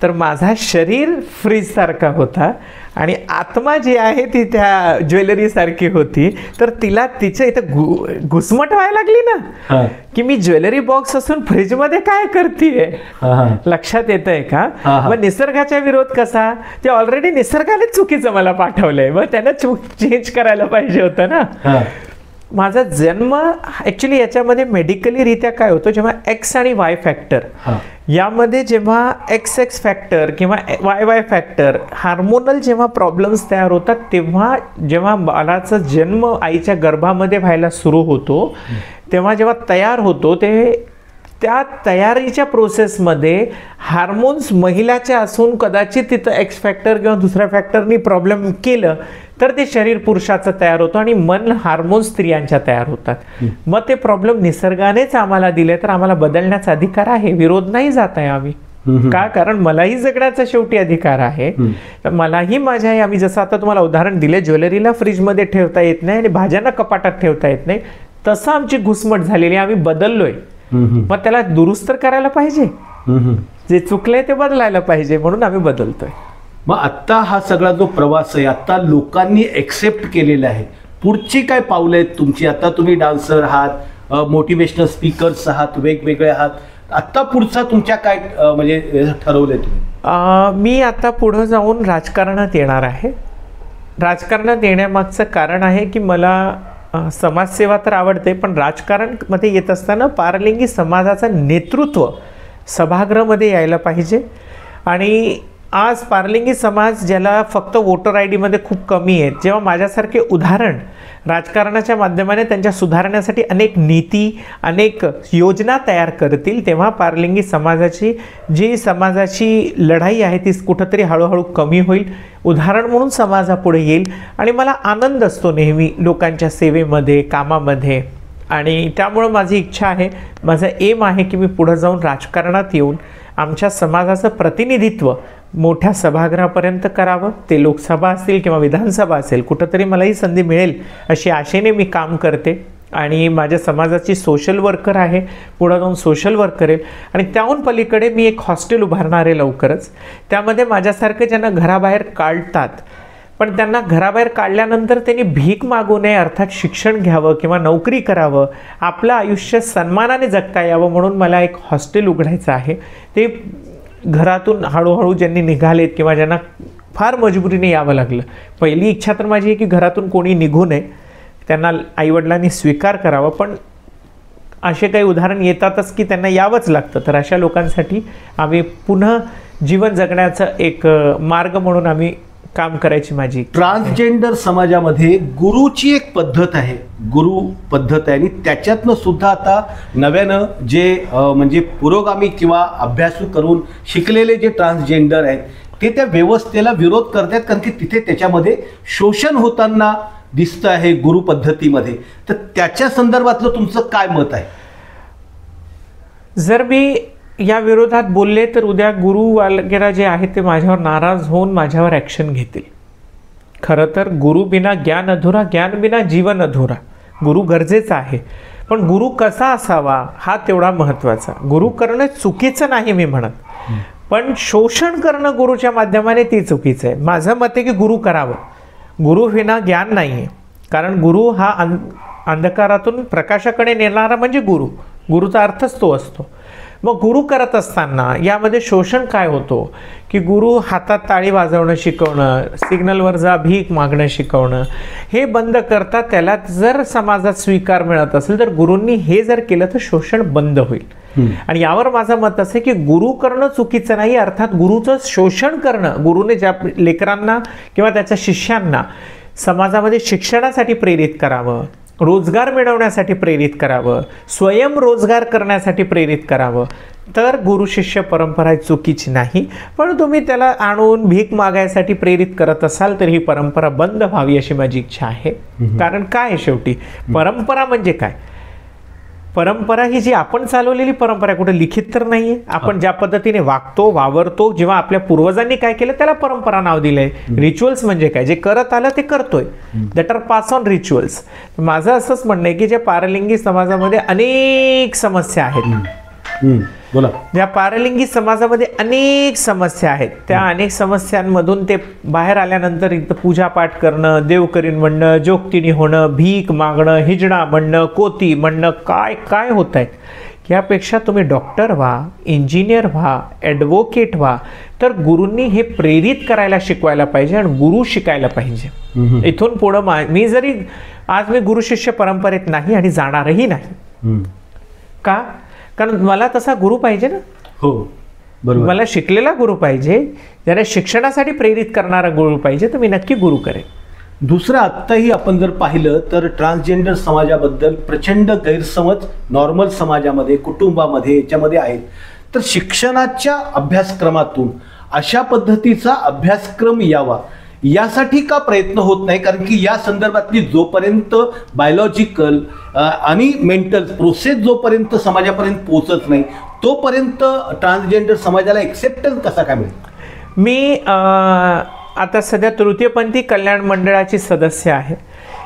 तर माझा शरीर फ्रीजसारखा होता आणि आत्मा जी आहे ती त्या ज्वेलरीसारखी होती. तर तिला तिच्या इथं घुसमट व्हायला लागली ना की मी ज्वेलरी बॉक्स असून फ्रीजमध्ये काय करतेय. लक्षात येत आहे का? मग निसर्गाचा विरोध कसा? ते ऑलरेडी निसर्गाने चुकीचं मला पाठवलंय, मग त्यानं चेंज करायला पाहिजे होतं ना. माझा जन्म ॲक्च्युली याच्यामध्ये मेडिकलीरित्या काय होतं, जेव्हा एक्स आणि वाय फॅक्टर यामध्ये जेव्हा एक्स फॅक्टर किंवा वाय फॅक्टर हार्मोनल जेव्हा प्रॉब्लेम्स तयार होतात, तेव्हा जेव्हा बाळाचा जन्म आईच्या गर्भामध्ये व्हायला सुरू होतो, तेव्हा जेव्हा तयार होतो त्या तयारीच्या प्रोसेसमध्ये हार्मोन्स महिलाच्या असून कदाचित तिथं एक्स फॅक्टर किंवा दुसऱ्या फॅक्टरनी प्रॉब्लेम केलं तर ते शरीर पुरुषाचं तयार होतं आणि मन हार्मोन्स स्त्रियांच्या तयार होतात. मग ते प्रॉब्लेम निसर्गानेच आम्हाला दिले तर आम्हाला बदलण्याचा अधिकार आहे, विरोध नाही जात आहे आम्ही. का? कारण मलाही जगण्याचा शेवटी अधिकार आहे. तर मलाही माझ्या आम्ही जसं आता तुम्हाला उदाहरण दिले, ज्वेलरीला फ्रीजमध्ये ठेवता येत नाही आणि भाज्यांना कपाटात ठेवता येत नाही, तसं आमची घुसमट झालेली, आम्ही बदललोय. मग त्याला दुरुस्त करायला पाहिजे, जे चुकलंय ते बदलायला पाहिजे, म्हणून आम्ही बदलतोय. मग आत्ता हा सगळा जो प्रवास आहे आता लोकांनी एक्सेप्ट केलेला आहे, पुढची काय पावलं आहेत तुमची? आता तुम्ही डान्सर आहात, मोटिवेशनल स्पीकर्स आहात, वेगवेगळे आहात, आत्ता पुढचा तुमच्या काय म्हणजे ठरवलंय तुम्ही? मी आता पुढं जाऊन राजकारणात येणार आहे. राजकारणात येण्यामागचं कारण आहे की मला समाजसेवा तर आवडते, पण राजकारणमध्ये येत असताना पारलिंगी समाजाचं नेतृत्व सभागृहामध्ये यायला पाहिजे. आणि आज पारलिंगी समाज ज्याला फक्त वोटर आय डीमध्ये खूप कमी आहेत, जेव्हा माझ्यासारखे उदाहरण राजकारणाच्या माध्यमाने त्यांच्या सुधारण्यासाठी अनेक नीती, अनेक योजना तयार करतील, तेव्हा पारलिंगी समाजाची लढाई आहे ती कुठंतरी हळूहळू कमी होईल, उदाहरण म्हणून समाजापुढे येईल. आणि मला आनंद असतो नेहमी लोकांच्या सेवेमध्ये, कामामध्ये. आणि त्यामुळं माझी इच्छा आहे, माझा एम आहे की मी पुढं जाऊन राजकारणात येऊन आमच्या समाजाचं प्रतिनिधित्व मोठ्या सभागृहापर्यंत करावं. ते लोकसभा असतील किंवा विधानसभा असेल, कुठंतरी मलाही संधी मिळेल अशी आशेने मी काम करते. आणि माझ्या समाजाची सोशल वर्कर आहे, पुढं जाऊन सोशल वर्क करेल. आणि त्याहून पलीकडे मी एक हॉस्टेल उभारणार आहे लवकरच. त्यामध्ये माझ्यासारखे ज्यांना घराबाहेर काढतात, पण त्यांना घराबाहेर काढल्यानंतर त्यांनी भीक मागू नये, अर्थात शिक्षण घ्यावं किंवा नोकरी करावं, आपलं आयुष्य सन्मानाने जगता यावं, म्हणून मला एक हॉस्टेल उघडायचं आहे. ते घरातून हळूहळू ज्यांनी निघालेत किंवा ज्यांना फार मजबुरीने यावं लागलं. पहिली इच्छा तर माझी आहे की घरातून कोणी निघू नये, त्यांना आईवडिलांनी स्वीकार करावा, पण असे काही उदाहरण येतातच की त्यांना यावंच लागतं. तर अशा लोकांसाठी आम्ही पुन्हा जीवन जगण्याचा एक मार्ग म्हणून आम्ही काम करायची माझी. ट्रान्सजेंडर समाजामध्ये गुरुची एक पद्धत आहे, गुरु पद्धत आहे, आणि त्याच्यातनं सुद्धा आता नव्यानं जे म्हणजे पुरोगामी किंवा अभ्यासू करून शिकलेले जे ट्रान्सजेंडर आहेत ते त्या व्यवस्थेला विरोध करतात, कारण की तिथे त्याच्यामध्ये शोषण होताना दिसतं आहे गुरु पद्धतीमध्ये. तर त्याच्या संदर्भातलं तुमचं काय मत आहे? जर मी या विरोधात बोलले तर उद्या गुरु वगैरे जे आहे ते माझ्यावर नाराज होऊन माझ्यावर ॲक्शन घेतील. खरं तर गुरु बिना ज्ञान अधुरा, ज्ञान बिना जीवन अधुरा. गुरु गरजेचा आहे, पण गुरु कसा असावा हा तेवढा महत्त्वाचा. गुरु करणं चुकीचं नाही मी म्हणत, पण शोषण करणं गुरुच्या माध्यमाने ते चुकीचं आहे. माझं मत आहे की गुरु करावं. गुरु विना ज्ञान नाही आहे, कारण गुरु हा अंधकारातून प्रकाशाकडे नेणारा म्हणजे गुरु. गुरुचा अर्थच तो असतो. मग गुरु करत असताना यामध्ये शोषण काय होतो की गुरु हातात टाळी वाजवणं शिकवणं, सिग्नलवर जा भीक मागणं शिकवणं हे बंद करतात. त्याला जर समाजात स्वीकार मिळत असेल तर गुरूंनी हे जर केलं तर शोषण बंद होईल. आणि यावर माझं मत असं की गुरु करणं चुकीचं नाही, अर्थात गुरुचं शोषण करणं, गुरुने ज्या लेकरांना किंवा त्याच्या शिष्यांना समाजामध्ये शिक्षणासाठी प्रेरित करावं, रोजगार मिळवण्यासाठी प्रेरित करावं, स्वयंरोजगार करण्यासाठी प्रेरित करावं, तर गुरु शिष्य परंपरा चुकीची नाही. पण तुम्ही त्याला आणून भीक मागायसाठी प्रेरित करत असाल तर ही परंपरा बंद व्हावी अशी माझी इच्छा आहे. कारण काय आहे शेवटी परंपरा म्हणजे काय? परंपरा ही जी आपण चालवलेली परंपरा आहे, कुठे लिखित तर नाहीये. आपण ज्या पद्धतीने वागतो वावरतो, जेव्हा आपल्या पूर्वजांनी काय केलं त्याला परंपरा नाव दिलंय. रिच्युअल्स म्हणजे काय? जे करत आलं ते करतोय, that are pass on rituals. माझं असंच म्हणणं आहे की जे पारलिंगी समाजामध्ये अनेक समस्या आहेत, बोला. ज्या पारलिंगी समाजामध्ये अनेक समस्या आहेत, त्या अनेक समस्यांमधून ते बाहेर आल्यानंतर इथं पूजापाठ करणं, देव करीन म्हणणं, जोगतिणी होणं, भीक मागणं, हिजडा म्हणणं, कोती म्हणणं, काय काय होत आहे. यापेक्षा तुम्ही डॉक्टर व्हा, इंजिनियर व्हा, ॲडव्होकेट व्हा. तर गुरूंनी हे प्रेरित करायला शिकवायला पाहिजे आणि गुरु शिकायला पाहिजे. इथून पुढं मी जरी आज मी गुरु शिष्य परंपरेत नाही आणि जाणारही नाही. का? कारण मला तसा गुरु पाहिजे ना. हो, बरोबर. मला शिकलेला गुरु पाहिजे, ज्याला शिक्षणासाठी प्रेरित करणारा गुरु पाहिजे, तर मी नक्की गुरु करेन. दुसरं, आत्ताही आपण जर पाहिलं तर ट्रान्सजेंडर समाजाबद्दल प्रचंड गैरसमज नॉर्मल समाजामध्ये, कुटुंबामध्ये याच्यामध्ये आहेत. तर शिक्षणाच्या अभ्यासक्रमातून अशा पद्धतीचा अभ्यासक्रम यावा यासाठी का प्रयत्न होत नाही? कारण की या संदर्भातली जोपर्यंत बायोलॉजिकल आणि मेंटल प्रोसेस जोपर्यंत समाजापर्यंत पोहोचत नाही तोपर्यंत ट्रान्सजेंडर समाजाला एक्सेप्टन्स कसा काय मिळेल? मी आता सध्या तृतीयपंथी कल्याण मंडळाची सदस्य आहे.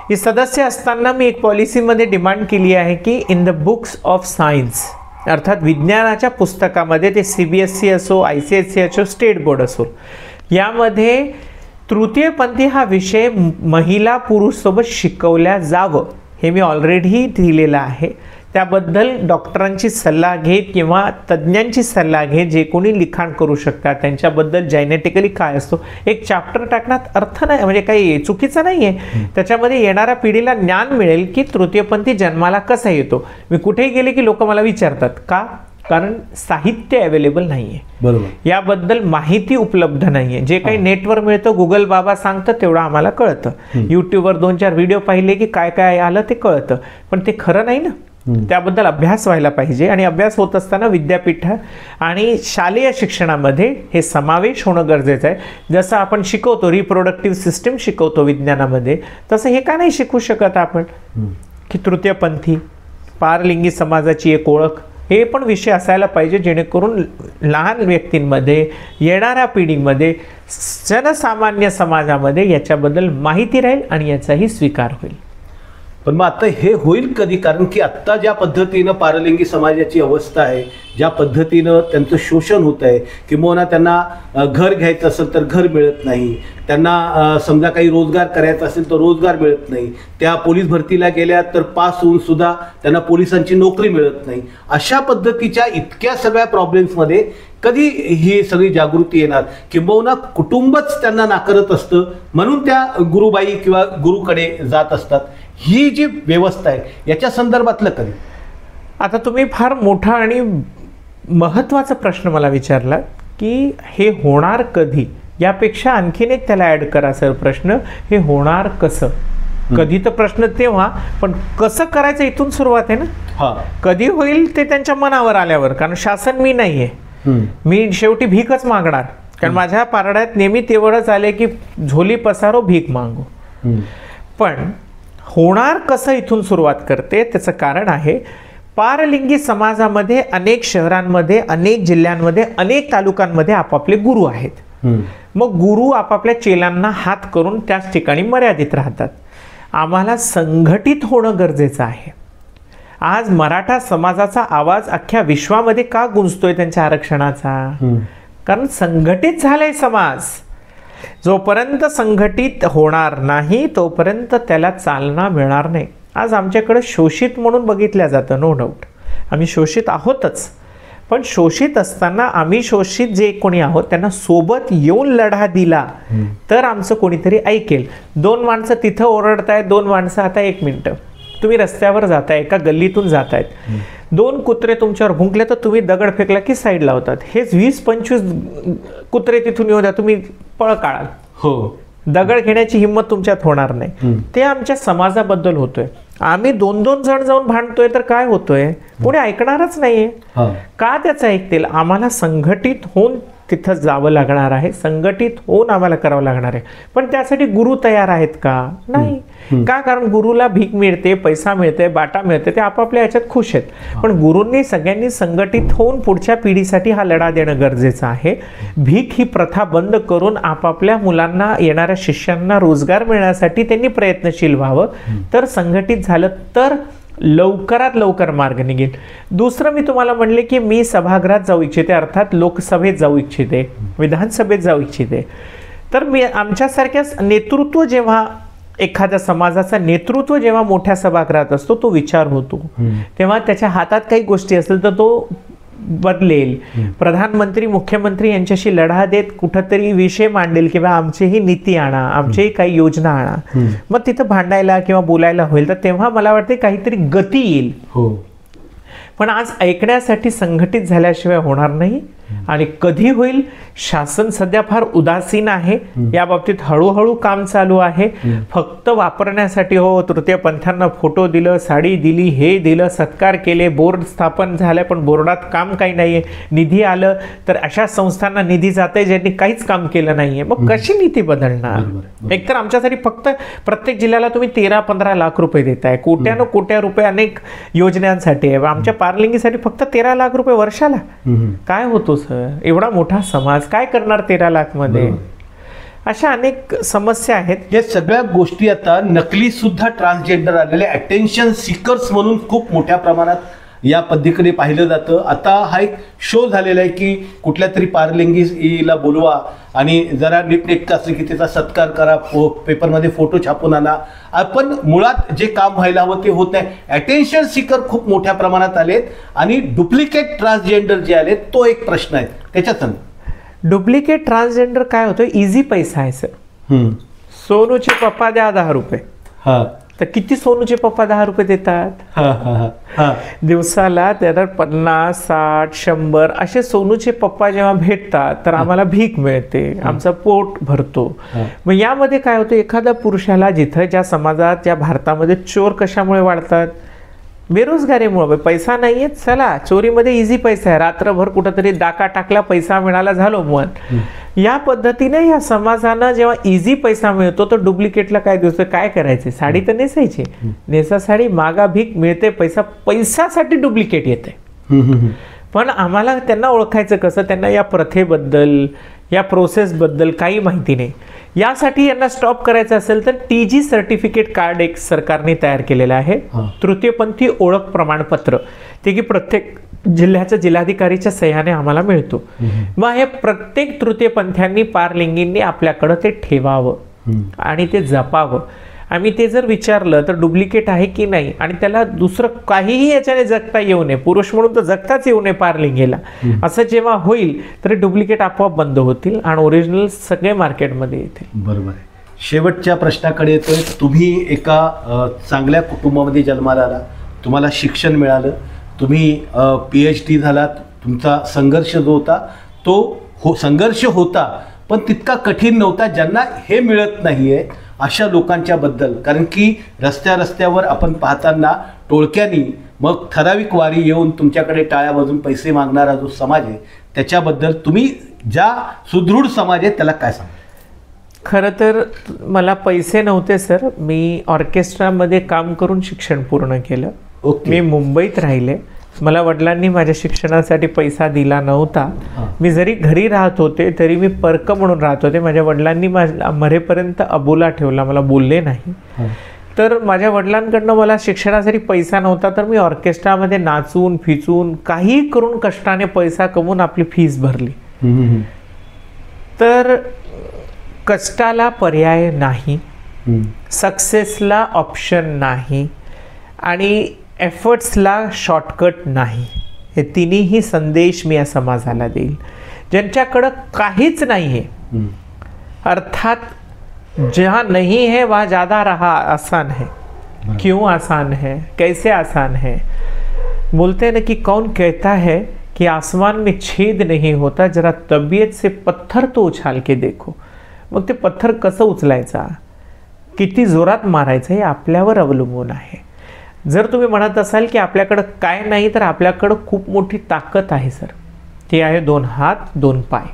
ही सदस्य असताना मी एक पॉलिसीमध्ये डिमांड केली आहे की in the books of science, अर्थात विज्ञानाच्या पुस्तकामध्ये, ते CBSE असो, ICSE असो, स्टेट बोर्ड असो, यामध्ये तृतीयपंथी हा विषय महिला पुरुष सोबत शिकवल्या जावं हे मी ऑलरेडी दिलेलं आहे. त्याबद्दल डॉक्टरांची सल्ला घेत किंवा तज्ज्ञांची सल्ला घेत जे कोणी लिखाण करू शकतात त्यांच्याबद्दल जेनेटिकली काय असतो एक चॅप्टर टाकण्यात अर्थ नाही, म्हणजे काही चुकीचं नाही आहे. त्याच्यामध्ये येणाऱ्या पिढीला ज्ञान मिळेल की तृतीयपंथी जन्माला कसा येतो. मी कुठेही गेले की लोक मला विचारतात का? कारण साहित्य अवेलेबल नाही आहे, बरोबर, याबद्दल माहिती उपलब्ध नाही आहे. जे काही नेटवर मिळतं, गुगल बाबा सांगतं तेवढं आम्हाला कळतं. यूट्यूबवर 2-4 व्हिडिओ पाहिले की काय काय आलं ते कळतं, पण ते खरं नाही ना. त्याबद्दल अभ्यास व्हायला पाहिजे आणि अभ्यास होत असताना विद्यापीठ आणि शालेय शिक्षणामध्ये हे समावेश होणं गरजेचं आहे. जसं आपण शिकवतो रिप्रोडक्टिव्ह सिस्टीम शिकवतो विज्ञानामध्ये, तसं हे का नाही शिकू शकत आपण की तृतीयपंथी पारलिंगी समाजाची एक ओळख हे पण विषय असायला पाहिजे, जेणेकरून लहान व्यक्तींमध्ये, येणाऱ्या पिढीमध्ये, जनसामान्य समाजामध्ये याच्याबद्दल माहिती राहील आणि याचाही स्वीकार होईल. पण मग आता हे होईल कधी? कारण की आत्ता ज्या पद्धतीनं पारलिंगी समाजाची अवस्था आहे, ज्या पद्धतीनं त्यांचं शोषण होत आहे, किंवा त्यांना घर घ्यायचं असेल तर घर मिळत नाही, त्यांना समजा काही रोजगार करायचा असेल तर रोजगार मिळत नाही, त्या पोलीस भरतीला गेल्या तर पास होऊन सुद्धा त्यांना पोलिसांची नोकरी मिळत नाही, अशा पद्धतीच्या इतक्या सगळ्या प्रॉब्लेम्समध्ये कधी ही सगळी जागृती येणार? किंबहुना कुटुंबच त्यांना नाकारत असतं म्हणून त्या गुरुबाई किंवा गुरुकडे जात असतात. ही जी व्यवस्था आहे याच्या संदर्भातलं कधी? आता तुम्ही फार मोठा आणि महत्त्वाचा प्रश्न मला विचारला की हे होणार कधी, यापेक्षा आणखीन एक त्याला ॲड करा सर प्रश्न, हे होणार कसं? कधी तर प्रश्न तेव्हा, पण कसं करायचं इथून सुरुवात आहे ना. कधी होईल ते त्यांच्या मनावर आल्यावर, कारण शासन मी नाही आहे, मी शेवटी भीकच मागणार, कारण माझ्या पारड्यात नेहमी तेवढंच आले की झोली पसारो भीक मागो. पण होणार कसं इथून सुरुवात करते, त्याचं कारण आहे पारलिंगी समाजामध्ये अनेक शहरांमध्ये, अनेक जिल्ह्यांमध्ये, अनेक तालुक्यांमध्ये आपापले गुरु आहेत. मग गुरु आपापल्या चेलांना हात करून त्याच ठिकाणी मर्यादित राहतात. आम्हाला संघटित होणं गरजेचं आहे. आज मराठा समाजाचा आवाज अख्ख्या विश्वामध्ये का गुंजतोय त्यांच्या आरक्षणाचा? कारण संघटित झालाय समाज. जोपर्यंत संघटित होणार नाही तोपर्यंत त्याला चालना मिळणार नाही. आज आमच्याकडे शोषित म्हणून बघितल्या जातं, नो डाऊट आम्ही शोषित आहोतच, पण शोषित असताना आम्ही शोषित जे कोणी आहोत त्यांना सोबत येऊन लढा दिला तर आमचं कोणीतरी ऐकेल. 2 माणसं तिथं ओरडतायत, 2 माणसं आता 1 मिनिटं, तुम्ही रस्त्यावर जाताय, एका गल्लीतून जातायत, 2 कुत्रे तुमच्यावर भुंकले तर तुम्ही दगड फेकला की साईड लावतात. हेच 20-25 कुत्रे तिथून येऊ द्या, तुम्ही पळ काढाल. हो, दगड घेण्याची हिंमत तुमच्यात होणार नाही. ते आमच्या समाजाबद्दल होतोय. आम्ही 2-2 जण जाऊन भांडतोय तर काय होतोय? पुढे ऐकणारच नाहीये. का त्याचं ऐकतील? आम्हाला संघटित होऊन तिथं जावं लागणार आहे, संघटित होऊन आम्हाला करावं लागणार आहे. पण त्यासाठी गुरु तयार आहेत का? नाही. का? कारण गुरुला भीक मिळते, पैसा मिळते, बाटा मिळते, ते आपापल्या याच्यात खुश आहेत. पण गुरूंनी सगळ्यांनी संघटित होऊन पुढच्या पिढीसाठी हा लढा देणं गरजेचं आहे. भीक ही प्रथा बंद करून आपापल्या मुलांना, येणाऱ्या शिष्यांना रोजगार मिळण्यासाठी त्यांनी प्रयत्नशील व्हावं. तर संघटित झालं तर लवकरात लवकर मार्ग निघेल. दुसरं मी तुम्हाला म्हणले की मी सभागृहात जाऊ इच्छिते, अर्थात लोकसभेत जाऊ इच्छिते, विधानसभेत जाऊ इच्छिते. तर मी आमच्यासारख्या नेतृत्व, जेव्हा एखाद्या समाजाचा नेतृत्व जेव्हा मोठ्या सभागृहात असतो तो विचार होतो, तेव्हा त्याच्या हातात काही गोष्टी असतील तर तो बदलेल. प्रधानमंत्री, मुख्यमंत्री यांच्याशी लढा देत कुठंतरी विषय मांडेल किंवा आमचीही नीती आणा, आमचीही काही योजना आणा. मग तिथं भांडायला किंवा बोलायला होईल, तर तेव्हा मला वाटते काहीतरी गती येईल. पण आज ऐकण्यासाठी संघटित झाल्याशिवाय होणार नाही. आणि कधी होईल? शासन सध्या फार उदासीन आहे या बाबतीत. हळूहळू काम चालू आहे. फक्त वापरण्यासाठी हो, तृतीयपंथांना फोटो दिलं, साडी दिली, हे दिलं, सत्कार केले, बोर्ड स्थापन झालं, पण बोर्डात काम काही नाहीये. निधी आलं तर अशा संस्थांना निधी जाते ज्यांनी काहीच काम केलं नाहीये. मग कशी नीती बदलणार? एकतर आमच्यासाठी फक्त प्रत्येक जिल्ह्याला तुम्ही 13-15 लाख रुपये देताय, कोट्यानं कोट्या रुपये अनेक योजनांसाठी आहे. आमच्या पारलिंगीसाठी फक्त 13 लाख रुपये वर्षाला. काय होतो सर? एवढा मोठा समाज काय करणार 13 लाख मध्ये? अशा अनेक समस्या आहेत. या सगळ्या गोष्टी आता नकली सुद्धा ट्रान्सजेंडर आलेले अटेन्शन सीकर्स म्हणून खूप मोठ्या प्रमाणात या पद्धतीकडे पाहिलं जातं. आता हा एक शो झालेला आहे की कुठल्या तरी पारलिंगीला बोलवा आणि जरा नीटनेटकं असं की त्याचा सत्कार करा, पेपरमध्ये फोटो छापून आणा. पण मुळात जे काम व्हायला हवं ते होत नाही. अटेन्शन सीकर खूप मोठ्या प्रमाणात आलेत आणि डुप्लिकेट ट्रान्सजेंडर जे आलेत तो एक प्रश्न आहे. त्याच्यात डुप्लिकेट ट्रान्सजेंडर काय होतं? इझी पैसा आहे सर. सोनूचे पप्पा द्या 10 रुपये. तर किती सोनूचे पप्पा 10 रुपये देतात? दिवसाला त्याला 50, 60, 100 असे सोनूचे पप्पा जेव्हा भेटतात तर आम्हाला भीक मिळते, आमचं पोट भरतो. मग यामध्ये काय होतं? एखाद्या पुरुषाला जिथं, ज्या समाजात, ज्या भारतामध्ये चोर कशामुळे वाढतात? बेरोजगारीमुळे. पैसा नाहीये, चला चोरीमध्ये इझी पैसा आहे, रात्रभर कुठंतरी डाका टाकला, पैसा मिळाला, झालो मन. या पद्धतीने या समाजानं जेव्हा इझी पैसा मिळतो तर डुप्लिकेटला काय दिवस काय करायचे? साडी तर नेसायची, नेसा साडी, मागा भीक, मिळते पैसा, पैशासाठी डुप्लिकेट येते. पण आम्हाला त्यांना ओळखायचं कसं? त्यांना या प्रथेबद्दल, या प्रोसेसबद्दल काही माहिती नाही. यासाठी यांना स्टॉप करायचं असेल तर TG सर्टिफिकेट कार्ड एक सरकारने तयार केलेलं आहे. तृतीयपंथी ओळख प्रमाणपत्र ते की प्रत्येक जिल्ह्याच्या जिल्हाधिकारीच्या सह्याने आम्हाला मिळतो. मग हे प्रत्येक तृतीयपंथ्यांनी पारलिंगींनी आपल्याकडं ते ठेवावं आणि ते जपावं. आम्ही ते जर विचारलं तर डुप्लिकेट आहे की नाही आणि त्याला दुसरं काहीही याच्याने जगता येऊ नये, पुरुष म्हणून तर जगताच येऊ नये पारलिंगीला, असं जेव्हा होईल तर डुप्लिकेट आपोआप बंद होतील आणि ओरिजिनल सगळे मार्केटमध्ये येतील. बरोबर आहे. शेवटच्या प्रश्नाकडे येतोय. तुम्ही एका चांगल्या कुटुंबामध्ये जन्माला आला, तुम्हाला शिक्षण मिळालं, तुम्ही PhD झालात, तुमचा संघर्ष जो होता तो संघर्ष होता पण तितका कठीण नव्हता ज्यांना हे मिळत नाहीये अशा लोकांच्या बद्दल. कारण की रस्त्यावर आपण पाहताना टोळक्यांनी मग ठराविक वारी येऊन तुमच्याकडे टाळ्या वाजून पैसे मागणारा जो समाज आहे त्याच्याबद्दल तुम्ही ज्या सुदृढ समाज आहे त्याला काय सांगा? खरं तर मला पैसे नव्हते सर. मी ऑर्केस्ट्रामध्ये काम करून शिक्षण पूर्ण केलं. मी मुंबईत राहिले. मला वडिलांनी माझ्या शिक्षणासाठी पैसा दिला नव्हता. मी जरी घरी राहत होते तरी मी पर्क म्हणून राहत होते. माझ्या वडिलांनी मरेपर्यंत अबोला ठेवला, मला बोलले नाही. तर माझ्या वडिलांकडनं मला शिक्षणासाठी पैसा नव्हता तर मी ऑर्केस्ट्रामध्ये नाचून फिचून काही करून कष्टाने पैसा कमवून आपली फीस भरली. तर कष्टाला पर्याय नाही, सक्सेसला ऑप्शन नाही आणि एफर्ट्सला शॉर्टकट नाही. हे तिन्ही संदेश मी या समाजाला देईल. ज्यांच्याकडं काहीच नाही आहे, अर्थात जहाँ नहीं है वहाँ ज़्यादा रहा आसान है. क्यों आसान है, कैसे आसान है? बोलते हैं ना कि कौन कहता है कि आसमान में छेद नहीं होता, जरा तबीयत से पत्थर तो उछाल के देखो. मग ते पत्थर कसं उचलायचा, किती जोरात मारायचं हे आपल्यावर अवलंबून आहे. जर तुम्ही म्हणत असाल की आपल्याकडं काय नाही तर आपल्याकडं खूप मोठी ताकद आहे सर. ती आहे 2 हात 2 पाय.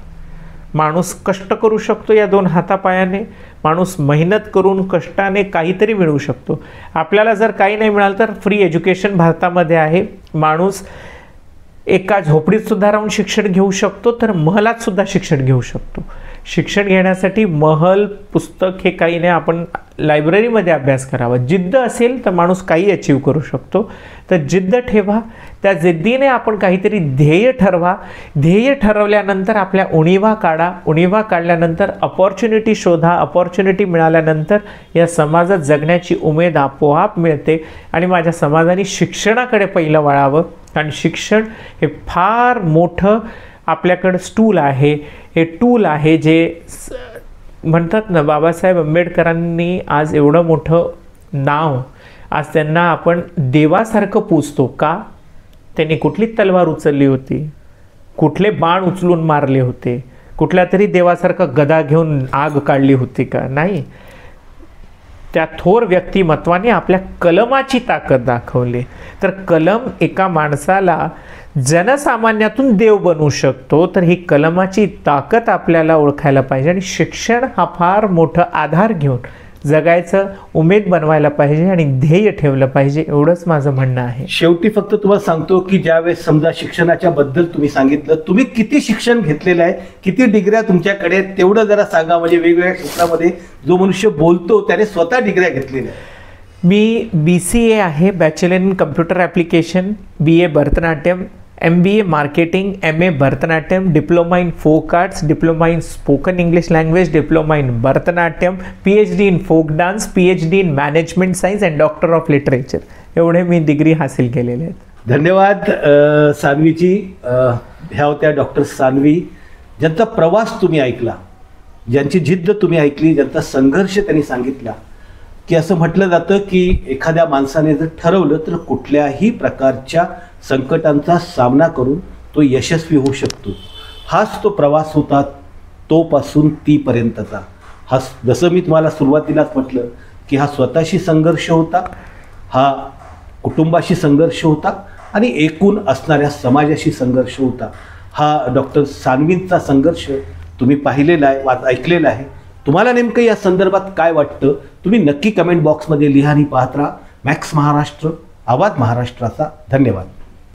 माणूस कष्ट करू शकतो या 2 हातापायाने. माणूस मेहनत करून कष्टाने काहीतरी मिळवू शकतो. आपल्याला जर काही नाही मिळालं तर फ्री एज्युकेशन भारतामध्ये आहे. माणूस एका झोपडीत सुद्धा राहून शिक्षण घेऊ शकतो तर महलात सुद्धा शिक्षण घेऊ शकतो. शिक्षण घेण्यासाठी महल पुस्तक हे काही नाही, आपण लायब्ररीमध्ये अभ्यास करावा. जिद्द असेल तर माणूस काही अचीव करू शकतो. तर जिद्द ठेवा, त्या जिद्दीने आपण काहीतरी ध्येय ठरवा. ध्येय ठरवल्यानंतर आपल्या उणीवा काढा. उणीवा काढल्यानंतर अपॉर्च्युनिटी शोधा. अपॉर्च्युनिटी मिळाल्यानंतर या समाजात जगण्याची उमेद आपोआप मिळते. आणि माझ्या समाजाने शिक्षणाकडे पहिलं वळावं. कारण शिक्षण हे फार मोठं आपल्याकडं स्टूल आहे. हे टूल आहे जे म्हणतात ना, बाबासाहेब आंबेडकरांनी आज एवढं मोठं नाव, आज त्यांना आपण देवासारखं पूजतो का? त्यांनी कुठली तलवार उचलली होती, कुठले बाण उचलून मारले होते, कुठल्या तरी देवासारखा गदा घेऊन आग काढली होती का? नाही. त्या थोर व्यक्तिमत्वाने आपल्या कलमाची ताकद दाखवली. तर कलम एका माणसाला जनसामान्यातून देव बनवू शकतो. तर ही कलमाची ताकद आपल्याला ओळखायला पाहिजे आणि शिक्षण हा फार मोठा आधार घेऊन जगायचं उमेद बनवायला पाहिजे आणि ध्येय ठेवलं पाहिजे. एवढंच माझं म्हणणं आहे. शेवटी फक्त तुम्हाला सांगतो की ज्यावेळेस समजा शिक्षणाच्या बद्दल तुम्ही सांगितलं, तुम्ही किती शिक्षण घेतलेलं आहे, किती डिग्र्या तुमच्याकडे, तेवढं जरा सांगा. म्हणजे वेगवेगळ्या क्षेत्रामध्ये जो मनुष्य बोलतो त्याने स्वतः डिग्र्या घेतलेल्या आहेत. मी BCA आहे, bachelor in computer application, BA Bharatanatyam, MBA marketing, MA Bharatanatyam, diploma in folk arts, diploma in spoken English language, diploma in Bharatanatyam, PhD in folk dance, PhD in management science and doctor of literature. एवढे मी degree हासिल केलेले आहेत. धन्यवाद सान्वीजी. ह्या होत्या doctor Saanvi, ज्यांचा प्रवास तुम्ही ऐकला, ज्यांची जिद्द तुम्ही ऐकली, ज्यांचा संघर्ष त्यांनी सांगितला. की असं म्हटलं जातं की एखाद्या माणसाने जर ठरवलं तर कुठल्याही प्रकारच्या संकटांचा सामना करून तो यशस्वी होऊ शकतो. हाच तो प्रवास होता, तोपासून तीपर्यंतचा. हा जसं मी तुम्हाला सुरुवातीलाच म्हटलं की हा स्वतःशी संघर्ष होता, हा कुटुंबाशी संघर्ष होता आणि एकूण असणाऱ्या समाजाशी संघर्ष होता. हा डॉक्टर सान्वींचा संघर्ष तुम्ही पाहिलेला आहे, ऐकलेला आहे. तुम्हाला नेमकं या संदर्भात काय वाटतं तुम्ही नक्की कमेंट बॉक्समध्ये लिहा आणि पाहत राहा. मॅक्स महाराष्ट्र, आवाज महाराष्ट्राचा. धन्यवाद.